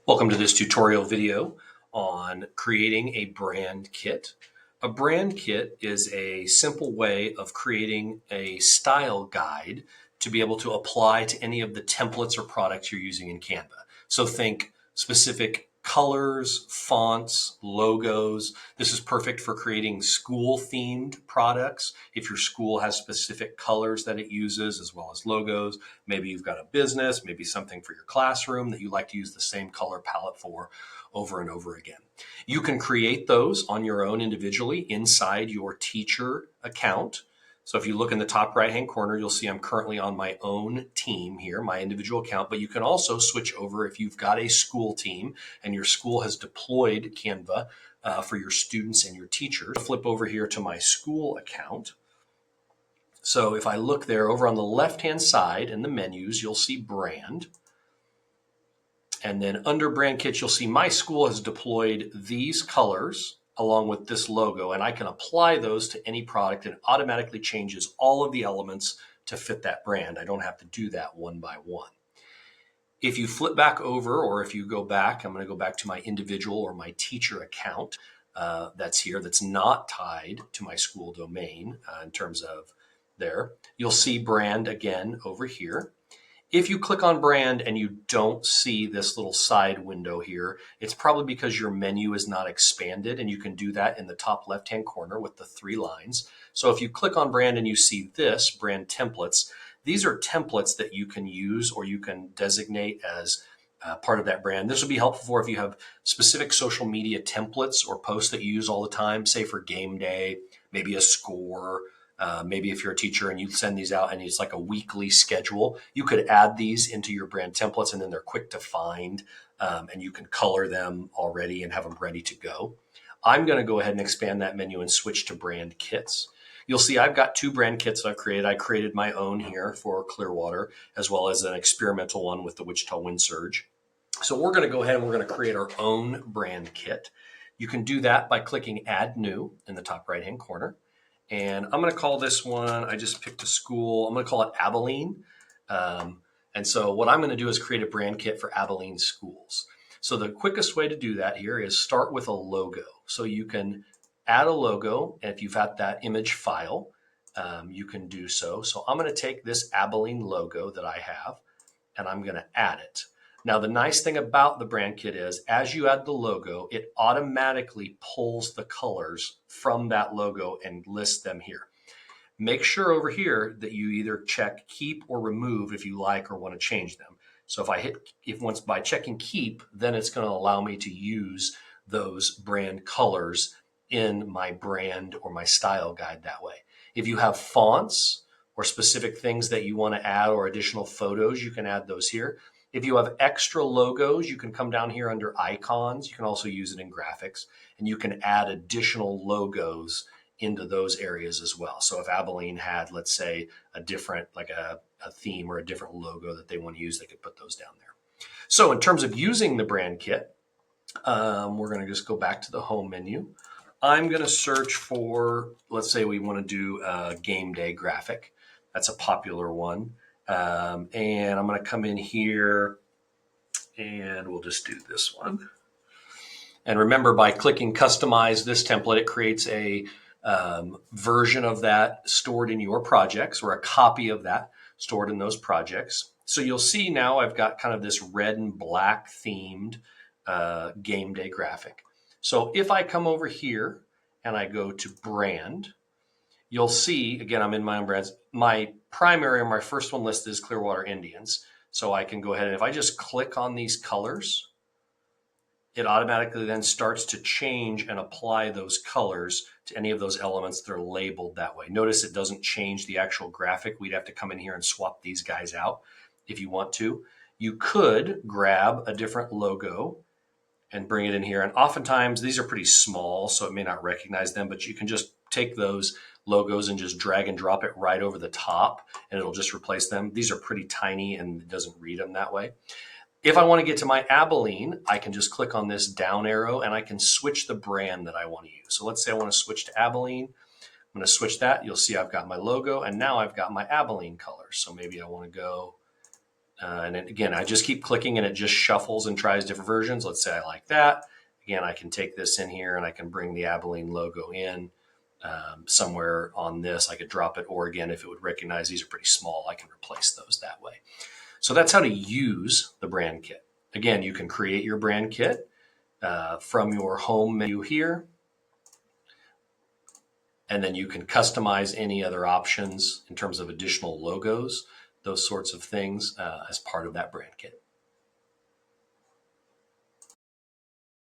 Welcome to this tutorial video on creating a brand kit. A brand kit is a simple way of creating a style guide to be able to apply to any of the templates or products you're using in Canva. So think specific colors, fonts, logos. This is perfect for creating school themed products. If your school has specific colors that it uses as well as logos, maybe you've got a business, maybe something for your classroom that you like to use the same color palette for over and over again. You can create those on your own individually inside your teacher account. So if you look in the top right-hand corner, you'll see I'm currently on my own team here, my individual account, but you can also switch over if you've got a school team and your school has deployed Canva for your students and your teachers. Flip over here to my school account. So if I look there over on the left-hand side in the menus, you'll see brand. And then under brand kits, you'll see my school has deployed these colors along with this logo, and I can apply those to any product and it automatically changes all of the elements to fit that brand. I don't have to do that one by one. If you flip back over, or if you go back, I'm going to go back to my individual or my teacher account that's here, that's not tied to my school domain in terms of there. You'll see brand again over here. If you click on brand and you don't see this little side window here, it's probably because your menu is not expanded, and you can do that in the top left-hand corner with the 3 lines. So if you click on brand and you see this, brand templates, these are templates that you can use or you can designate as part of that brand. This would be helpful for if you have specific social media templates or posts that you use all the time, say for game day, maybe a score, maybe if you're a teacher and you send these out and it's like a weekly schedule, you could add these into your brand templates, and then they're quick to find and you can color them already and have them ready to go. I'm going to go ahead and expand that menu and switch to brand kits. You'll see I've got 2 brand kits I've created. I created my own here for Clearwater, as well as an experimental one with the Wichita Wind Surge. So we're going to go ahead and we're going to create our own brand kit. You can do that by clicking Add New in the top right-hand corner. And I'm going to call this one, I just picked a school, I'm going to call it Abilene. And so what I'm going to do is create a brand kit for Abilene schools. So the quickest way to do that here is start with a logo. So you can add a logo, and if you've got that image file, you can do so. So I'm going to take this Abilene logo that I have, and I'm going to add it. Now, the nice thing about the brand kit is as you add the logo, it automatically pulls the colors from that logo and lists them here. Make sure over here that you either check keep or remove if you like or want to change them. So once by checking keep, then it's going to allow me to use those brand colors in my brand or my style guide that way. If you have fonts or specific things that you want to add or additional photos, you can add those here. If you have extra logos, you can come down here under icons. You can also use it in graphics, and you can add additional logos into those areas as well. So if Abilene had, let's say, a different, like a theme or a different logo that they want to use, they could put those down there. So in terms of using the brand kit, we're going to just go back to the home menu. I'm going to search for, let's say we want to do a game day graphic. That's a popular one. And I'm going to come in here and we'll just do this one. And remember, by clicking customize this template, it creates a version of that stored in your projects, or a copy of that stored in those projects. So you'll see now I've got kind of this red and black themed game day graphic. So if I come over here and I go to brand, you'll see, again, I'm in my own brands. My primary, or my first one listed is Clearwater Indians. So I can go ahead and if I just click on these colors, it automatically then starts to change and apply those colors to any of those elements that are labeled that way. Notice it doesn't change the actual graphic. We'd have to come in here and swap these guys out if you want to. You could grab a different logo and bring it in here. And oftentimes these are pretty small, so it may not recognize them, but you can just take those logos and just drag and drop it right over the top and it'll just replace them. These are pretty tiny and it doesn't read them that way. If I want to get to my Abilene, I can just click on this down arrow and I can switch the brand that I want to use. So let's say I want to switch to Abilene. I'm going to switch that. You'll see I've got my logo and now I've got my Abilene colors. So maybe I want to go And again, I just keep clicking and it just shuffles and tries different versions. Let's say I like that. Again, I can take this in here and I can bring the Abilene logo in somewhere on this. I could drop it, or again, if it would recognize these are pretty small, I can replace those that way. So that's how to use the brand kit. Again, you can create your brand kit from your home menu here. And then you can customize any other options in terms of additional logos, those sorts of things as part of that brand kit.